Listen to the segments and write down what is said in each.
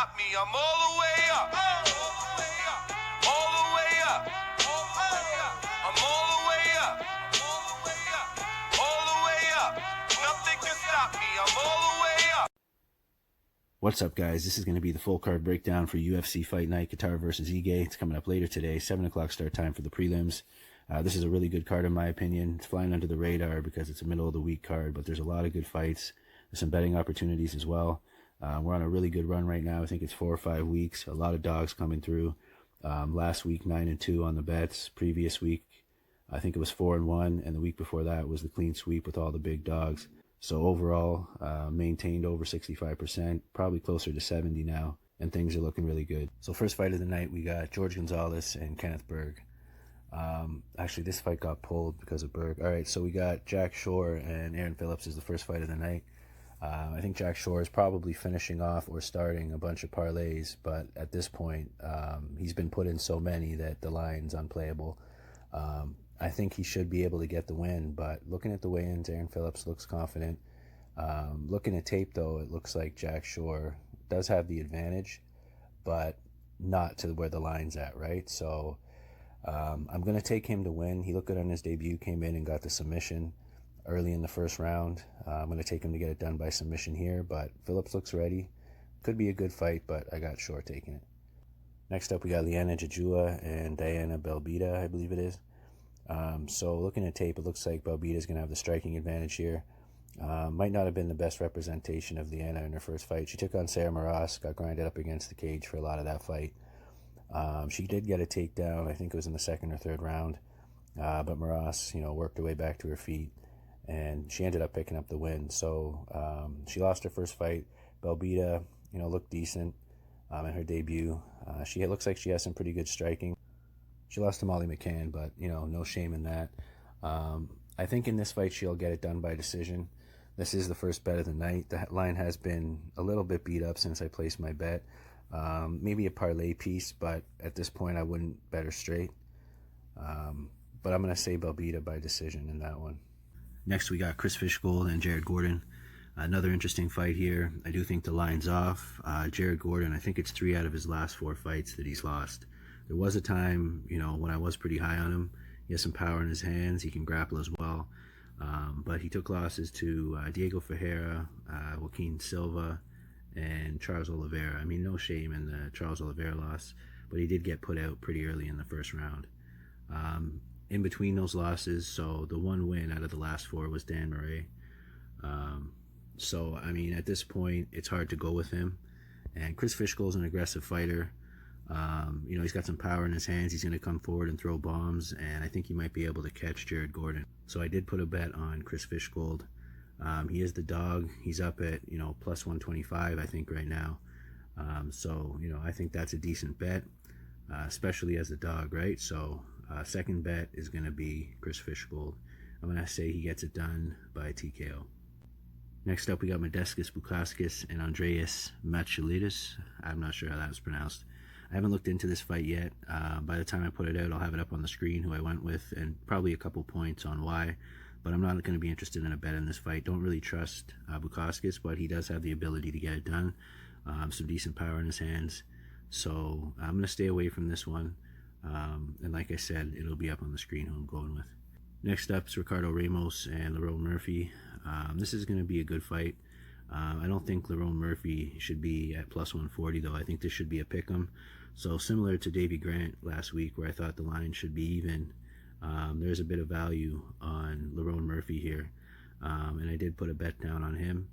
stop me. I'm all the way up. All the way up. All the way up. All the way up. I'm all the way up. All the way up. All the way up. Nothing can stop me. I'm all the way up. What's up, guys? This is going to be the full card breakdown for UFC Fight Night, Kattar versus Ige. It's coming up later today, 7 o'clock start time for the prelims. This is a really good card in my opinion. It's flying under the radar because it's a middle of the week card, but there's a lot of good fights. There's some betting opportunities as well. We're on a really good run right now. I think it's 4 or 5 weeks. A lot of dogs coming through. Last week, 9-2 on the bets. Previous week, I think it was 4-1, and the week before that was the clean sweep with all the big dogs. So overall, maintained over 65%, probably closer to 70 now, and things are looking really good. So first fight of the night, we got George Gonzalez and Kenneth Berg. Actually, this fight got pulled because of Berg. All right, so we got Jack Shore and Aaron Phillips is the first fight of the night. I think Jack Shore is probably finishing off or starting a bunch of parlays, but at this point, he's been put in so many that the line's unplayable. I think he should be able to get the win, but looking at the weigh-ins, Aaron Phillips looks confident. Looking at tape, though, it looks like Jack Shore does have the advantage, but not to where the line's at, right? So I'm going to take him to win. He looked good on his debut, came in and got the submission early in the first round. I'm going to take him to get it done by submission here, but Phillips looks ready. Could be a good fight, but I got Shore taking it. Next up, we got Liana Jojua and Diana Belbita, I believe it is. So looking at tape, it looks like Belbita is going to have the striking advantage here. Might not have been the best representation of Liana in her first fight. She took on Sarah Moras, got grinded up against the cage for a lot of that fight. She did get a takedown, I think it was in the second or third round, but Moras, worked her way back to her feet, and she ended up picking up the win. So she lost her first fight. Belbita, looked decent in her debut. She looks like she has some pretty good striking. She lost to Molly McCann, but, no shame in that. I think in this fight she'll get it done by decision. This is the first bet of the night. The line has been a little bit beat up since I placed my bet. Maybe a parlay piece, but at this point I wouldn't bet her straight. But I'm going to say Belbita by decision in that one. Next we got Chris Fishgold and Jared Gordon. Another interesting fight here. I do think the line's off. Jared Gordon, I think it's 3 out of his last 4 fights that he's lost. There was a time, when I was pretty high on him. He has some power in his hands. He can grapple as well. But he took losses to Diego Ferreira, Joaquin Silva, and Charles Oliveira. I mean, no shame in the Charles Oliveira loss, but he did get put out pretty early in the first round. In between those losses, so the one win out of the last 4 was Dan Murray. So, I mean, at this point, it's hard to go with him. And Chris Fishgold's an aggressive fighter. He's got some power in his hands. He's going to come forward and throw bombs, and I think he might be able to catch Jared Gordon. So I did put a bet on Chris Fishgold. He is the dog. He's up at, plus 125, I think, right now. So, I think that's a decent bet, especially as a dog, right? So second bet is going to be Chris Fishgold. I'm going to say he gets it done by TKO. Next up, we got Bukauskas and Andreas Michailidis. I'm not sure how that was pronounced. I haven't looked into this fight yet. By the time I put it out, I'll have it up on the screen who I went with and probably a couple points on why. But I'm not going to be interested in a bet in this fight. Don't really trust Bukauskas, but he does have the ability to get it done. Some decent power in his hands. So I'm going to stay away from this one. And like I said, it'll be up on the screen who I'm going with. Next up is Ricardo Ramos and Lerone Murphy. This is going to be a good fight. I don't think Lerone Murphy should be at plus 140, though. I think this should be a pick'em. So similar to Davey Grant last week, where I thought the line should be even, there's a bit of value on Lerone Murphy here. And I did put a bet down on him.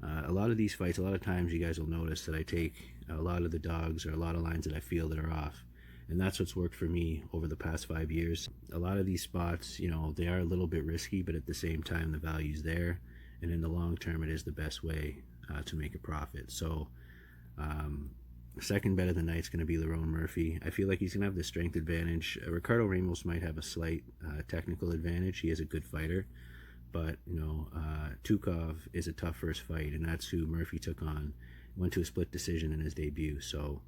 A lot of these fights, a lot of times you guys will notice that I take a lot of the dogs or a lot of lines that I feel that are off. And that's what's worked for me over the past 5 years. A lot of these spots, they are a little bit risky, but at the same time, the value's there. And in the long term, it is the best way to make a profit. So, second bet of the night is going to be Lerone Murphy. I feel like he's going to have the strength advantage. Ricardo Ramos might have a slight technical advantage. He is a good fighter. But, Tukov is a tough first fight, and that's who Murphy took on. Went to a split decision in his debut. So,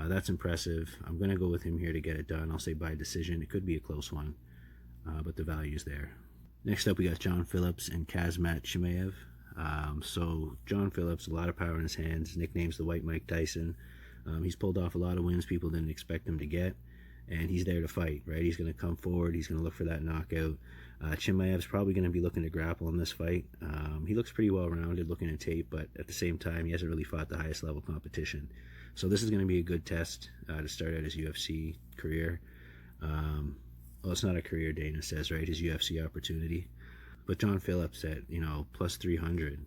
that's impressive. I'm going to go with him here to get it done. I'll say by decision. It could be a close one, but the value's there. Next up, we got John Phillips and Kazmat Chimaev. So John Phillips, a lot of power in his hands, nicknames the White Mike Tyson. He's pulled off a lot of wins people didn't expect him to get, and he's there to fight, right? He's going to come forward. He's going to look for that knockout. Chimaev's probably going to be looking to grapple in this fight. He looks pretty well-rounded looking at tape, but at the same time, he hasn't really fought the highest level competition. So this is going to be a good test to start out his UFC career. Well, it's not a career, Dana says, right? His UFC opportunity. But John Phillips at, plus 300,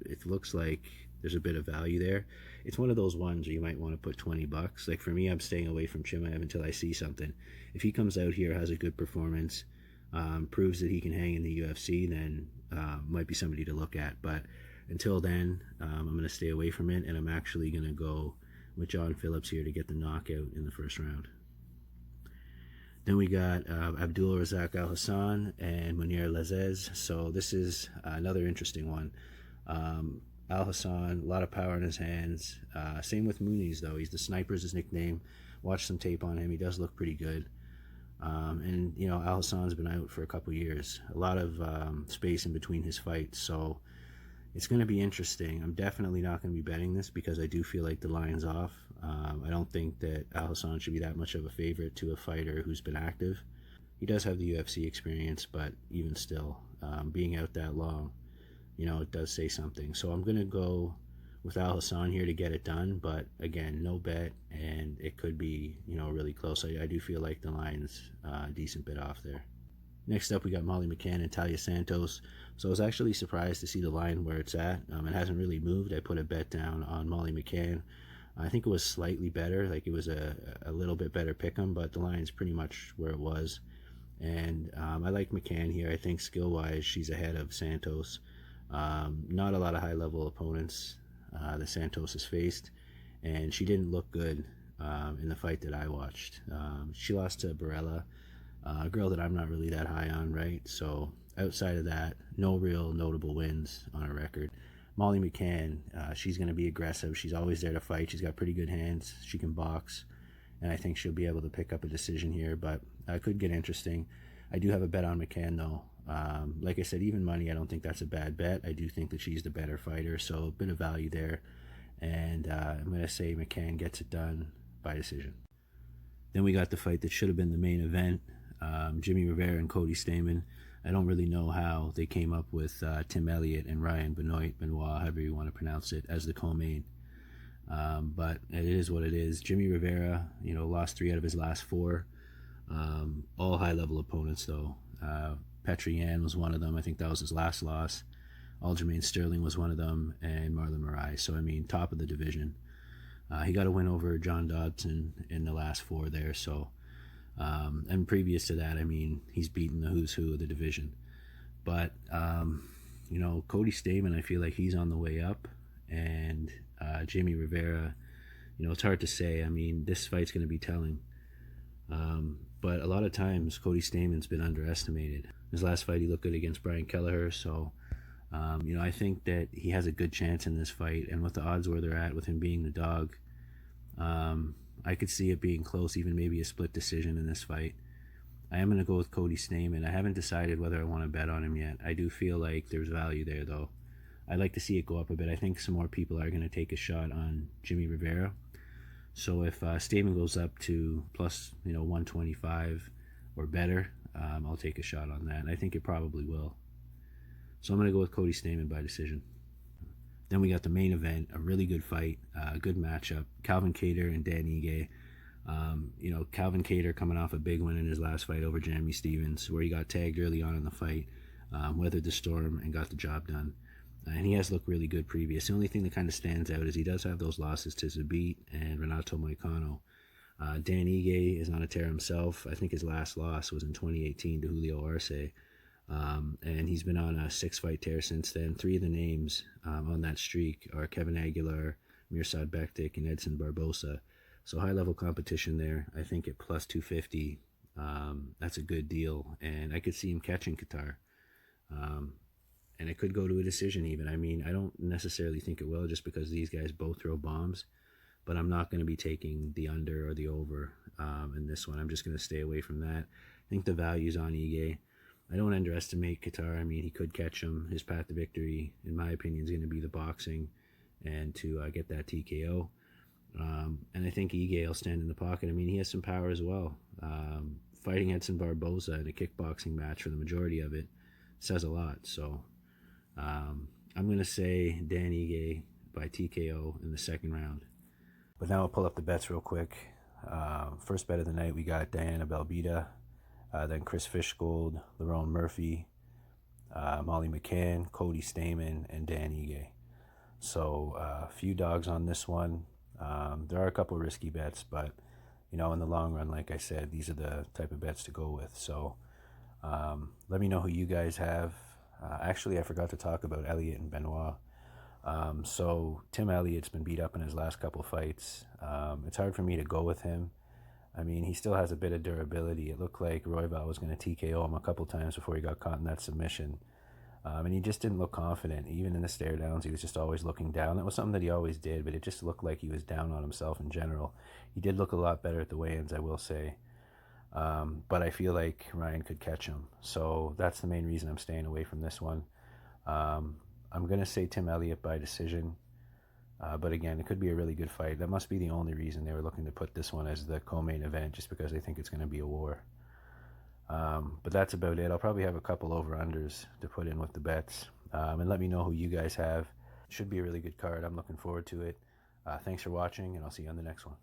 it looks like there's a bit of value there. It's one of those ones where you might want to put $20. Like for me, I'm staying away from Chimaev until I see something. If he comes out here, has a good performance, proves that he can hang in the UFC, then might be somebody to look at. But until then, I'm going to stay away from it, and I'm actually going to go with John Phillips here to get the knockout in the first round. Then we got Abdul Razak Alhassan and Munir Lazzez. So this is another interesting one. Alhassan, a lot of power in his hands. Same with Muniz, though. He's the sniper is his nickname. Watch some tape on him. He does look pretty good. And Alhassan's been out for a couple years. A lot of space in between his fights. So it's going to be interesting. I'm definitely not going to be betting this because I do feel like the line's off. I don't think that Alhassan should be that much of a favorite to a fighter who's been active. He does have the UFC experience, but even still, being out that long, it does say something. So I'm going to go with Alhassan here to get it done, but again, no bet, and it could be, really close. I do feel like the line's a decent bit off there. Next up, we got Molly McCann and Talia Santos. So I was actually surprised to see the line where it's at. It hasn't really moved. I put a bet down on Molly McCann. I think it was slightly better, like it was a little bit better pick'em, but the line's pretty much where it was. And I like McCann here. I think skill-wise, she's ahead of Santos. Not a lot of high-level opponents that Santos has faced, and she didn't look good in the fight that I watched. She lost to Barella, a girl that I'm not really that high on, right? So outside of that, no real notable wins on her record. Molly McCann, she's going to be aggressive. She's always there to fight. She's got pretty good hands. She can box, and I think she'll be able to pick up a decision here, but could get interesting. I do have a bet on McCann, though. Like I said, even money, I don't think that's a bad bet. I do think that she's the better fighter, so a bit of value there. And I'm going to say McCann gets it done by decision. Then we got the fight that should have been the main event, Jimmy Rivera and Cody Stamman. I don't really know how they came up with Tim Elliott and Ryan Benoit, however you want to pronounce it, as the co-main. But it is what it is. Jimmy Rivera, lost 3 out of his last 4. All high-level opponents, though. Petr Yan was one of them. I think that was his last loss. Aljamain Sterling was one of them, and Marlon Moraes. So, top of the division. He got a win over John Dodson in the last 4 there, so... and previous to that, he's beaten the who's who of the division. But, Cody Stamman, I feel like he's on the way up. And Jimmy Rivera, it's hard to say. This fight's going to be telling. But a lot of times, Cody Stamman's been underestimated. His last fight, he looked good against Brian Kelleher. So, I think that he has a good chance in this fight. And with the odds where they're at, with him being the dog, I could see it being close, even maybe a split decision in this fight. I am going to go with Cody Stamman. I haven't decided whether I want to bet on him yet. I do feel like there's value there, though. I'd like to see it go up a bit. I think some more people are going to take a shot on Jimmy Rivera. So if Stamman goes up to plus 125 or better, I'll take a shot on that. And I think it probably will. So I'm going to go with Cody Stamman by decision. Then we got the main event, a really good fight, good matchup. Calvin Kattar and Dan Ige. Calvin Kattar coming off a big win in his last fight over Jeremy Stephens, where he got tagged early on in the fight, weathered the storm, and got the job done. And he has looked really good previous. The only thing that kind of stands out is he does have those losses to Zabit and Renato Moicano. Dan Ige is on a tear himself. I think his last loss was in 2018 to Julio Arce. And he's been on a 6-fight tear since then. 3 of the names on that streak are Kevin Aguilar, Mirsad Bektik, and Edson Barbosa. So high-level competition there. I think at plus 250, that's a good deal. And I could see him catching Kattar. And it could go to a decision even. I don't necessarily think it will, just because these guys both throw bombs. But I'm not going to be taking the under or the over in this one. I'm just going to stay away from that. I think the value's on Ige. I don't underestimate Kattar. I mean, he could catch him. His path to victory, in my opinion, is going to be the boxing and to get that TKO. And I think Ige will stand in the pocket. I mean, he has some power as well. Fighting Edson Barboza in a kickboxing match for the majority of it says a lot. So I'm going to say Dan Ige by TKO in the second round. But now I'll pull up the bets real quick. First bet of the night, we got Diana Belbita, then Chris Fishgold, Lerone Murphy, Molly McCann, Cody Stamman, and Dan Ige. So a few dogs on this one. There are a couple risky bets, but in the long run, like I said, these are the type of bets to go with. So let me know who you guys have. Actually, I forgot to talk about Elliott and Benoit. So Tim Elliott's been beat up in his last couple fights. It's hard for me to go with him. I mean, he still has a bit of durability. It looked like Royval was going to TKO him a couple times before he got caught in that submission. And he just didn't look confident. Even in the stare downs, he was just always looking down. That was something that he always did, but it just looked like he was down on himself in general. He did look a lot better at the weigh-ins, I will say. But I feel like Ryan could catch him. So that's the main reason I'm staying away from this one. I'm going to say Tim Elliott by decision. But again, it could be a really good fight. That must be the only reason they were looking to put this one as the co-main event, just because they think it's going to be a war. But that's about it. I'll probably have a couple over-unders to put in with the bets. And let me know who you guys have. Should be a really good card. I'm looking forward to it. Thanks for watching, and I'll see you on the next one.